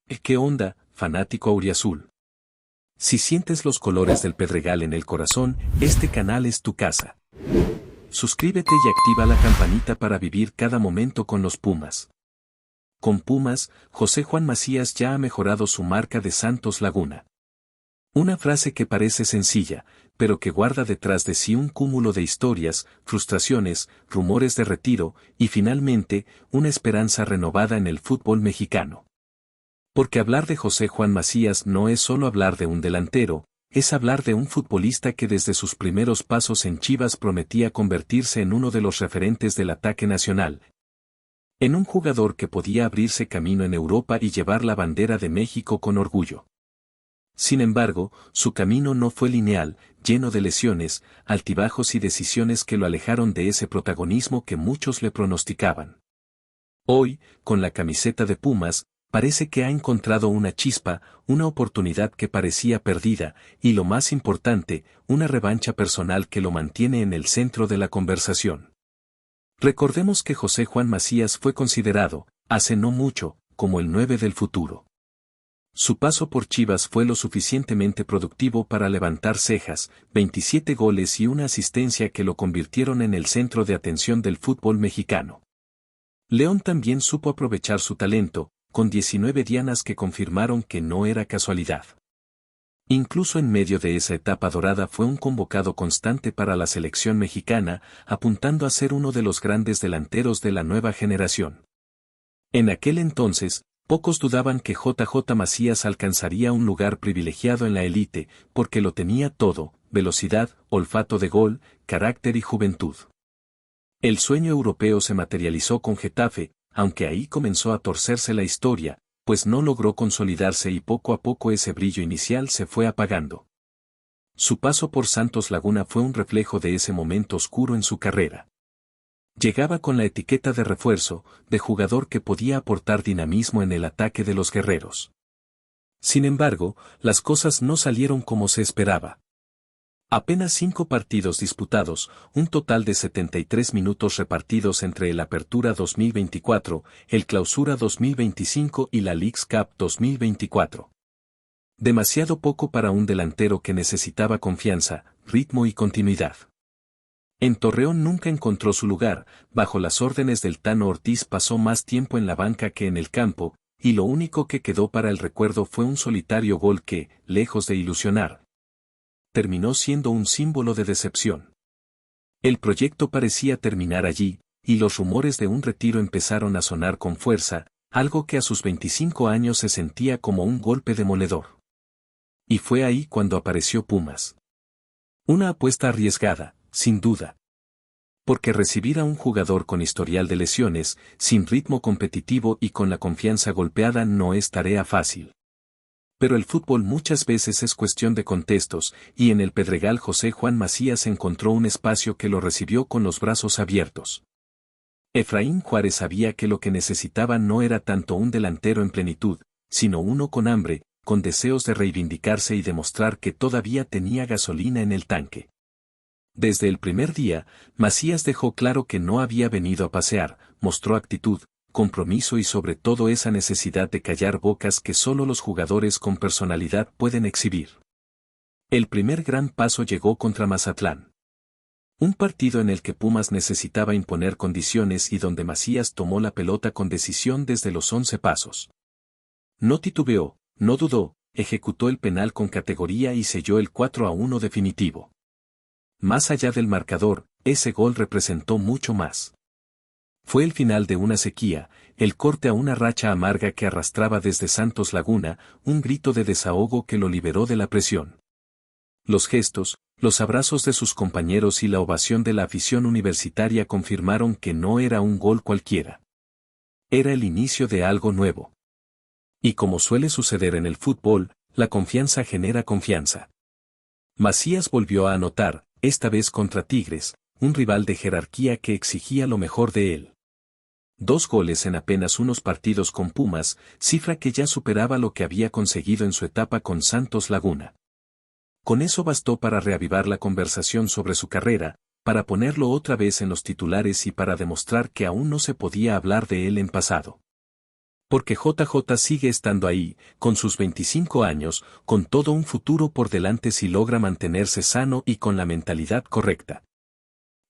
¿Qué onda, fanático auriazul? Si sientes los colores del Pedregal en el corazón, este canal es tu casa. Suscríbete y activa la campanita para vivir cada momento con los Pumas. Con Pumas, José Juan Macías ya ha mejorado su marca de Santos Laguna. Una frase que parece sencilla, pero que guarda detrás de sí un cúmulo de historias, frustraciones, rumores de retiro y finalmente, una esperanza renovada en el fútbol mexicano. Porque hablar de José Juan Macías no es solo hablar de un delantero, es hablar de un futbolista que desde sus primeros pasos en Chivas prometía convertirse en uno de los referentes del ataque nacional. En un jugador que podía abrirse camino en Europa y llevar la bandera de México con orgullo. Sin embargo, su camino no fue lineal, lleno de lesiones, altibajos y decisiones que lo alejaron de ese protagonismo que muchos le pronosticaban. Hoy, con la camiseta de Pumas, parece que ha encontrado una chispa, una oportunidad que parecía perdida, y lo más importante, una revancha personal que lo mantiene en el centro de la conversación. Recordemos que José Juan Macías fue considerado, hace no mucho, como el 9 del futuro. Su paso por Chivas fue lo suficientemente productivo para levantar cejas, 27 goles y una asistencia que lo convirtieron en el centro de atención del fútbol mexicano. León también supo aprovechar su talento, con 19 dianas que confirmaron que no era casualidad. Incluso en medio de esa etapa dorada fue un convocado constante para la selección mexicana, apuntando a ser uno de los grandes delanteros de la nueva generación. En aquel entonces, pocos dudaban que JJ Macías alcanzaría un lugar privilegiado en la élite, porque lo tenía todo: velocidad, olfato de gol, carácter y juventud. El sueño europeo se materializó con Getafe, aunque ahí comenzó a torcerse la historia, pues no logró consolidarse y poco a poco ese brillo inicial se fue apagando. Su paso por Santos Laguna fue un reflejo de ese momento oscuro en su carrera. Llegaba con la etiqueta de refuerzo, de jugador que podía aportar dinamismo en el ataque de los guerreros. Sin embargo, las cosas no salieron como se esperaba. Apenas 5 partidos disputados, un total de 73 minutos repartidos entre el Apertura 2024, el Clausura 2025 y la Leagues Cup 2024. Demasiado poco para un delantero que necesitaba confianza, ritmo y continuidad. En Torreón nunca encontró su lugar, bajo las órdenes del Tano Ortiz pasó más tiempo en la banca que en el campo, y lo único que quedó para el recuerdo fue un solitario gol que, lejos de ilusionar, terminó siendo un símbolo de decepción. El proyecto parecía terminar allí, y los rumores de un retiro empezaron a sonar con fuerza, algo que a sus 25 años se sentía como un golpe demoledor. Y fue ahí cuando apareció Pumas. Una apuesta arriesgada, sin duda. Porque recibir a un jugador con historial de lesiones, sin ritmo competitivo y con la confianza golpeada no es tarea fácil. Pero el fútbol muchas veces es cuestión de contextos, y en el Pedregal José Juan Macías encontró un espacio que lo recibió con los brazos abiertos. Efraín Juárez sabía que lo que necesitaba no era tanto un delantero en plenitud, sino uno con hambre, con deseos de reivindicarse y demostrar que todavía tenía gasolina en el tanque. Desde el primer día, Macías dejó claro que no había venido a pasear, mostró actitud, compromiso y sobre todo esa necesidad de callar bocas que solo los jugadores con personalidad pueden exhibir. El primer gran paso llegó contra Mazatlán. Un partido en el que Pumas necesitaba imponer condiciones y donde Macías tomó la pelota con decisión desde los 11 pasos. No titubeó, no dudó, ejecutó el penal con categoría y selló el 4-1 definitivo. Más allá del marcador, ese gol representó mucho más. Fue el final de una sequía, el corte a una racha amarga que arrastraba desde Santos Laguna, un grito de desahogo que lo liberó de la presión. Los gestos, los abrazos de sus compañeros y la ovación de la afición universitaria confirmaron que no era un gol cualquiera. Era el inicio de algo nuevo. Y como suele suceder en el fútbol, la confianza genera confianza. Macías volvió a anotar, esta vez contra Tigres, un rival de jerarquía que exigía lo mejor de él. 2 goles en apenas unos partidos con Pumas, cifra que ya superaba lo que había conseguido en su etapa con Santos Laguna. Con eso bastó para reavivar la conversación sobre su carrera, para ponerlo otra vez en los titulares y para demostrar que aún no se podía hablar de él en pasado. Porque JJ sigue estando ahí, con sus 25 años, con todo un futuro por delante si logra mantenerse sano y con la mentalidad correcta.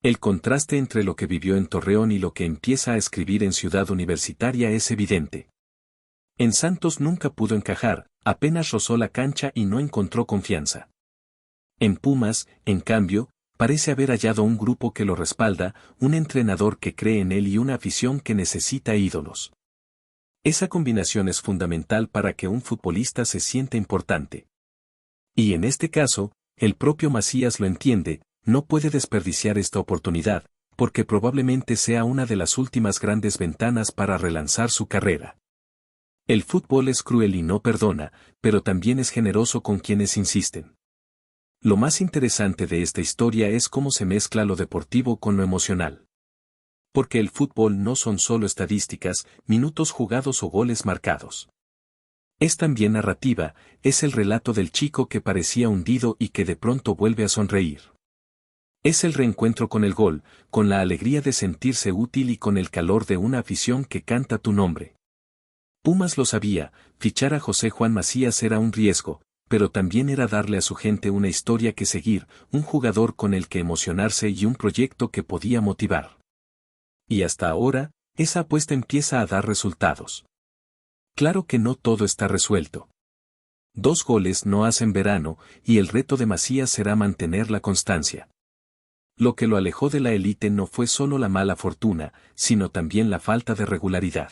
El contraste entre lo que vivió en Torreón y lo que empieza a escribir en Ciudad Universitaria es evidente. En Santos nunca pudo encajar, apenas rozó la cancha y no encontró confianza. En Pumas, en cambio, parece haber hallado un grupo que lo respalda, un entrenador que cree en él y una afición que necesita ídolos. Esa combinación es fundamental para que un futbolista se sienta importante. Y en este caso, el propio Macías lo entiende, no puede desperdiciar esta oportunidad, porque probablemente sea una de las últimas grandes ventanas para relanzar su carrera. El fútbol es cruel y no perdona, pero también es generoso con quienes insisten. Lo más interesante de esta historia es cómo se mezcla lo deportivo con lo emocional. Porque el fútbol no son solo estadísticas, minutos jugados o goles marcados. Es también narrativa, es el relato del chico que parecía hundido y que de pronto vuelve a sonreír. Es el reencuentro con el gol, con la alegría de sentirse útil y con el calor de una afición que canta tu nombre. Pumas lo sabía, fichar a José Juan Macías era un riesgo, pero también era darle a su gente una historia que seguir, un jugador con el que emocionarse y un proyecto que podía motivar. Y hasta ahora, esa apuesta empieza a dar resultados. Claro que no todo está resuelto. 2 goles no hacen verano, y el reto de Macías será mantener la constancia. Lo que lo alejó de la élite no fue solo la mala fortuna, sino también la falta de regularidad.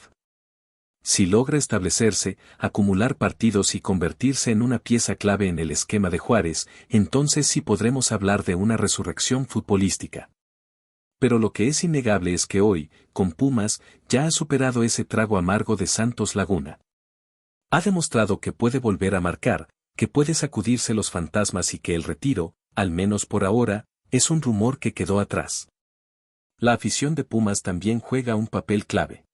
Si logra establecerse, acumular partidos y convertirse en una pieza clave en el esquema de Juárez, entonces sí podremos hablar de una resurrección futbolística. Pero lo que es innegable es que hoy, con Pumas, ya ha superado ese trago amargo de Santos Laguna. Ha demostrado que puede volver a marcar, que puede sacudirse los fantasmas y que el retiro, al menos por ahora, es un rumor que quedó atrás. La afición de Pumas también juega un papel clave.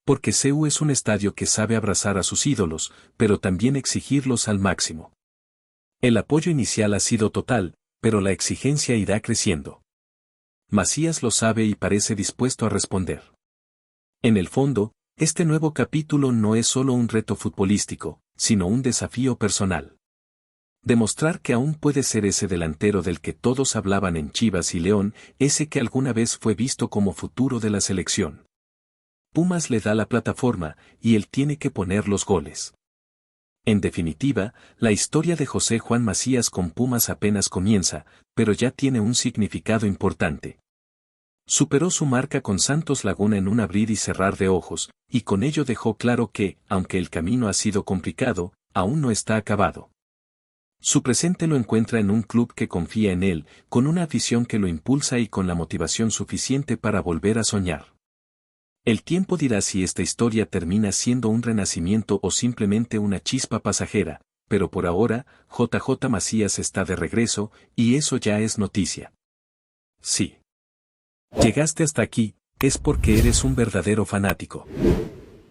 Porque CU es un estadio que sabe abrazar a sus ídolos, pero también exigirlos al máximo. El apoyo inicial ha sido total, pero la exigencia irá creciendo. Macías lo sabe y parece dispuesto a responder. En el fondo, este nuevo capítulo no es solo un reto futbolístico, sino un desafío personal. Demostrar que aún puede ser ese delantero del que todos hablaban en Chivas y León, ese que alguna vez fue visto como futuro de la selección. Pumas le da la plataforma, y él tiene que poner los goles. En definitiva, la historia de José Juan Macías con Pumas apenas comienza, pero ya tiene un significado importante. Superó su marca con Santos Laguna en un abrir y cerrar de ojos, y con ello dejó claro que, aunque el camino ha sido complicado, aún no está acabado. Su presente lo encuentra en un club que confía en él, con una afición que lo impulsa y con la motivación suficiente para volver a soñar. El tiempo dirá si esta historia termina siendo un renacimiento o simplemente una chispa pasajera, pero por ahora, JJ Macías está de regreso, y eso ya es noticia. Sí. Llegaste hasta aquí, es porque eres un verdadero fanático.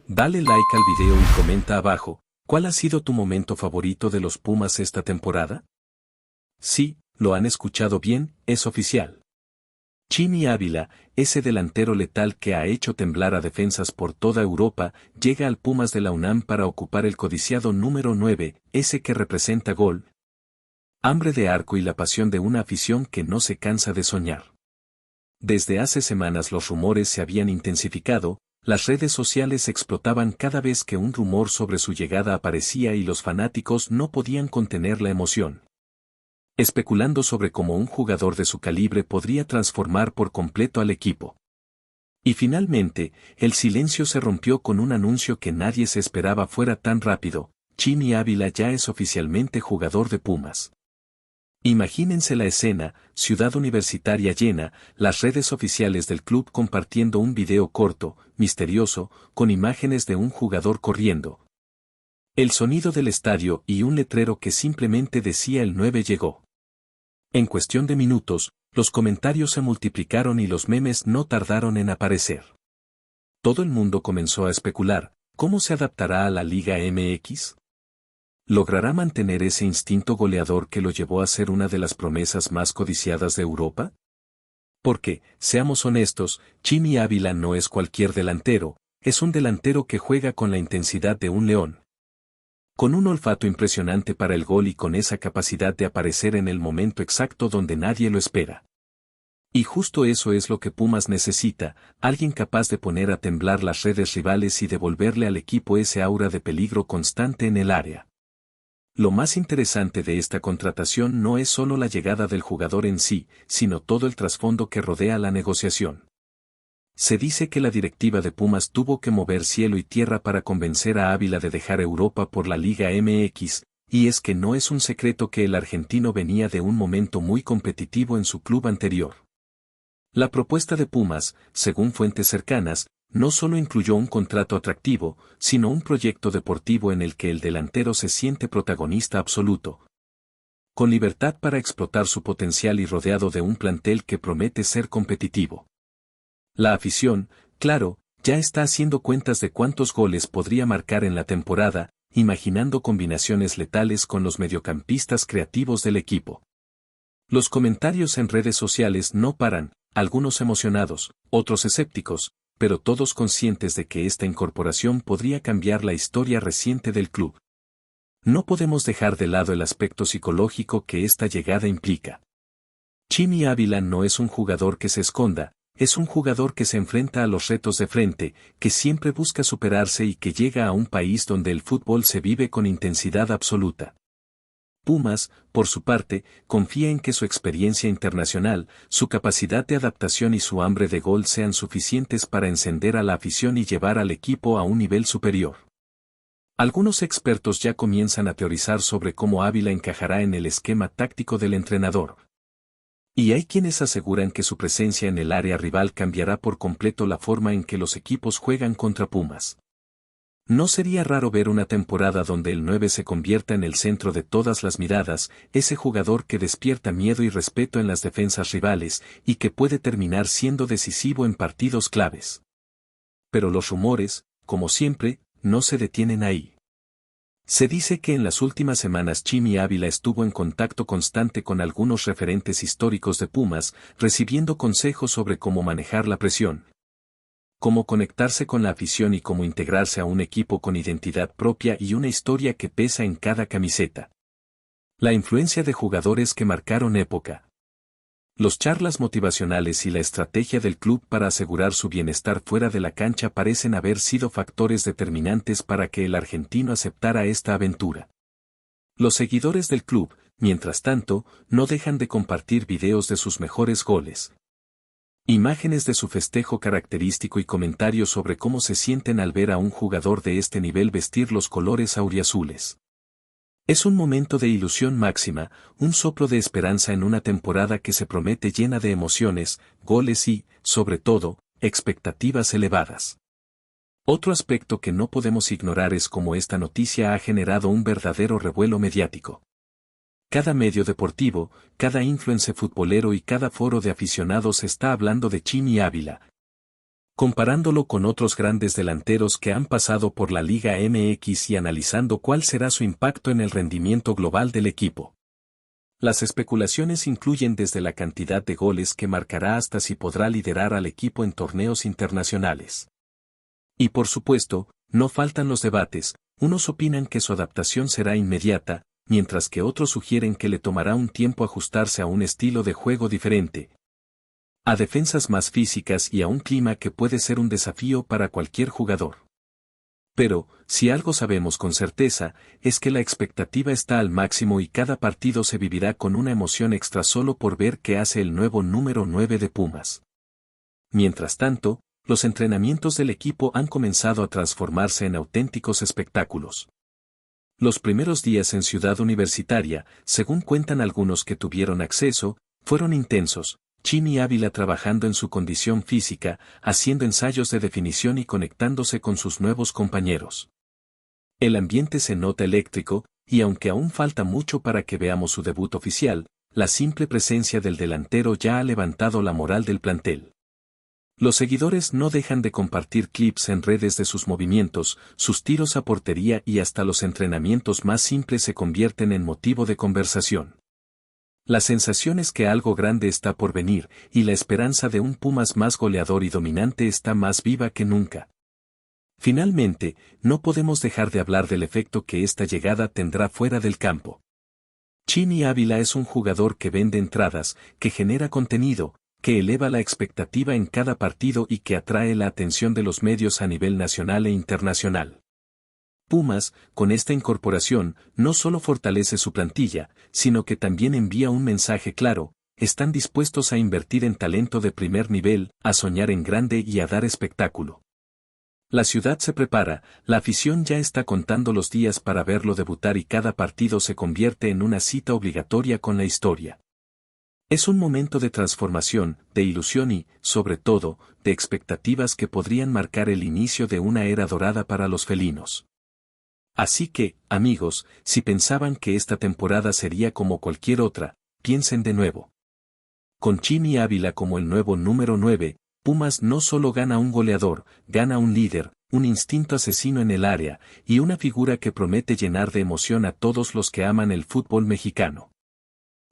Dale like al video y comenta abajo, ¿cuál ha sido tu momento favorito de los Pumas esta temporada? Sí, lo han escuchado bien, es oficial. Chimi Ávila, ese delantero letal que ha hecho temblar a defensas por toda Europa, llega al Pumas de la UNAM para ocupar el codiciado número 9, ese que representa gol, hambre de arco y la pasión de una afición que no se cansa de soñar. Desde hace semanas los rumores se habían intensificado, las redes sociales explotaban cada vez que un rumor sobre su llegada aparecía y los fanáticos no podían contener la emoción. Especulando sobre cómo un jugador de su calibre podría transformar por completo al equipo. Y finalmente, el silencio se rompió con un anuncio que nadie se esperaba fuera tan rápido: Chimi Ávila ya es oficialmente jugador de Pumas. Imagínense la escena, Ciudad Universitaria llena, las redes oficiales del club compartiendo un video corto, misterioso, con imágenes de un jugador corriendo. El sonido del estadio y un letrero que simplemente decía el 9 llegó. En cuestión de minutos, los comentarios se multiplicaron y los memes no tardaron en aparecer. Todo el mundo comenzó a especular, ¿cómo se adaptará a la Liga MX? ¿Logrará mantener ese instinto goleador que lo llevó a ser una de las promesas más codiciadas de Europa? Porque, seamos honestos, Chimi Ávila no es cualquier delantero, es un delantero que juega con la intensidad de un león. Con un olfato impresionante para el gol y con esa capacidad de aparecer en el momento exacto donde nadie lo espera. Y justo eso es lo que Pumas necesita, alguien capaz de poner a temblar las redes rivales y devolverle al equipo ese aura de peligro constante en el área. Lo más interesante de esta contratación no es solo la llegada del jugador en sí, sino todo el trasfondo que rodea la negociación. Se dice que la directiva de Pumas tuvo que mover cielo y tierra para convencer a Ávila de dejar Europa por la Liga MX, y es que no es un secreto que el argentino venía de un momento muy competitivo en su club anterior. La propuesta de Pumas, según fuentes cercanas, no solo incluyó un contrato atractivo, sino un proyecto deportivo en el que el delantero se siente protagonista absoluto. Con libertad para explotar su potencial y rodeado de un plantel que promete ser competitivo. La afición, claro, ya está haciendo cuentas de cuántos goles podría marcar en la temporada, imaginando combinaciones letales con los mediocampistas creativos del equipo. Los comentarios en redes sociales no paran, algunos emocionados, otros escépticos, pero todos conscientes de que esta incorporación podría cambiar la historia reciente del club. No podemos dejar de lado el aspecto psicológico que esta llegada implica. Chimi Ávila no es un jugador que se esconda, es un jugador que se enfrenta a los retos de frente, que siempre busca superarse y que llega a un país donde el fútbol se vive con intensidad absoluta. Pumas, por su parte, confía en que su experiencia internacional, su capacidad de adaptación y su hambre de gol sean suficientes para encender a la afición y llevar al equipo a un nivel superior. Algunos expertos ya comienzan a teorizar sobre cómo Ávila encajará en el esquema táctico del entrenador. Y hay quienes aseguran que su presencia en el área rival cambiará por completo la forma en que los equipos juegan contra Pumas. No sería raro ver una temporada donde el 9 se convierta en el centro de todas las miradas, ese jugador que despierta miedo y respeto en las defensas rivales, y que puede terminar siendo decisivo en partidos claves. Pero los rumores, como siempre, no se detienen ahí. Se dice que en las últimas semanas Chimi Ávila estuvo en contacto constante con algunos referentes históricos de Pumas, recibiendo consejos sobre cómo manejar la presión, cómo conectarse con la afición y cómo integrarse a un equipo con identidad propia y una historia que pesa en cada camiseta. La influencia de jugadores que marcaron época. Los charlas motivacionales y la estrategia del club para asegurar su bienestar fuera de la cancha parecen haber sido factores determinantes para que el argentino aceptara esta aventura. Los seguidores del club, mientras tanto, no dejan de compartir videos de sus mejores goles. Imágenes de su festejo característico y comentarios sobre cómo se sienten al ver a un jugador de este nivel vestir los colores auriazules. Es un momento de ilusión máxima, un soplo de esperanza en una temporada que se promete llena de emociones, goles y, sobre todo, expectativas elevadas. Otro aspecto que no podemos ignorar es cómo esta noticia ha generado un verdadero revuelo mediático. Cada medio deportivo, cada influencer futbolero y cada foro de aficionados está hablando de Chimi Ávila, comparándolo con otros grandes delanteros que han pasado por la Liga MX y analizando cuál será su impacto en el rendimiento global del equipo. Las especulaciones incluyen desde la cantidad de goles que marcará hasta si podrá liderar al equipo en torneos internacionales. Y por supuesto, no faltan los debates, unos opinan que su adaptación será inmediata, mientras que otros sugieren que le tomará un tiempo ajustarse a un estilo de juego diferente, a defensas más físicas y a un clima que puede ser un desafío para cualquier jugador. Pero, si algo sabemos con certeza, es que la expectativa está al máximo y cada partido se vivirá con una emoción extra solo por ver qué hace el nuevo número 9 de Pumas. Mientras tanto, los entrenamientos del equipo han comenzado a transformarse en auténticos espectáculos. Los primeros días en Ciudad Universitaria, según cuentan algunos que tuvieron acceso, fueron intensos. Chimi Ávila trabajando en su condición física, haciendo ensayos de definición y conectándose con sus nuevos compañeros. El ambiente se nota eléctrico, y aunque aún falta mucho para que veamos su debut oficial, la simple presencia del delantero ya ha levantado la moral del plantel. Los seguidores no dejan de compartir clips en redes de sus movimientos, sus tiros a portería y hasta los entrenamientos más simples se convierten en motivo de conversación. La sensación es que algo grande está por venir, y la esperanza de un Pumas más goleador y dominante está más viva que nunca. Finalmente, no podemos dejar de hablar del efecto que esta llegada tendrá fuera del campo. Chini Ávila es un jugador que vende entradas, que genera contenido, que eleva la expectativa en cada partido y que atrae la atención de los medios a nivel nacional e internacional. Pumas, con esta incorporación, no solo fortalece su plantilla, sino que también envía un mensaje claro: están dispuestos a invertir en talento de primer nivel, a soñar en grande y a dar espectáculo. La ciudad se prepara, la afición ya está contando los días para verlo debutar y cada partido se convierte en una cita obligatoria con la historia. Es un momento de transformación, de ilusión y, sobre todo, de expectativas que podrían marcar el inicio de una era dorada para los felinos. Así que, amigos, si pensaban que esta temporada sería como cualquier otra, piensen de nuevo. Con Chini Ávila como el nuevo número 9, Pumas no solo gana un goleador, gana un líder, un instinto asesino en el área, y una figura que promete llenar de emoción a todos los que aman el fútbol mexicano.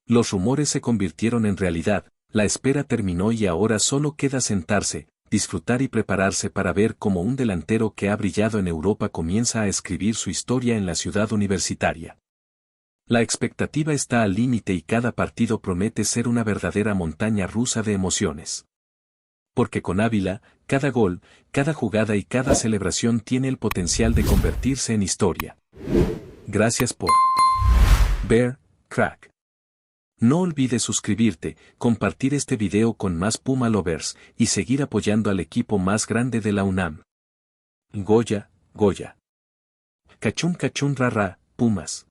Los rumores se convirtieron en realidad, la espera terminó y ahora solo queda sentarse, disfrutar y prepararse para ver cómo un delantero que ha brillado en Europa comienza a escribir su historia en la ciudad universitaria. La expectativa está al límite y cada partido promete ser una verdadera montaña rusa de emociones. Porque con Ávila, cada gol, cada jugada y cada celebración tiene el potencial de convertirse en historia. Gracias por ver, crack. No olvides suscribirte, compartir este video con más Puma Lovers, y seguir apoyando al equipo más grande de la UNAM. Goya, Goya. Cachún cachún rara, Pumas.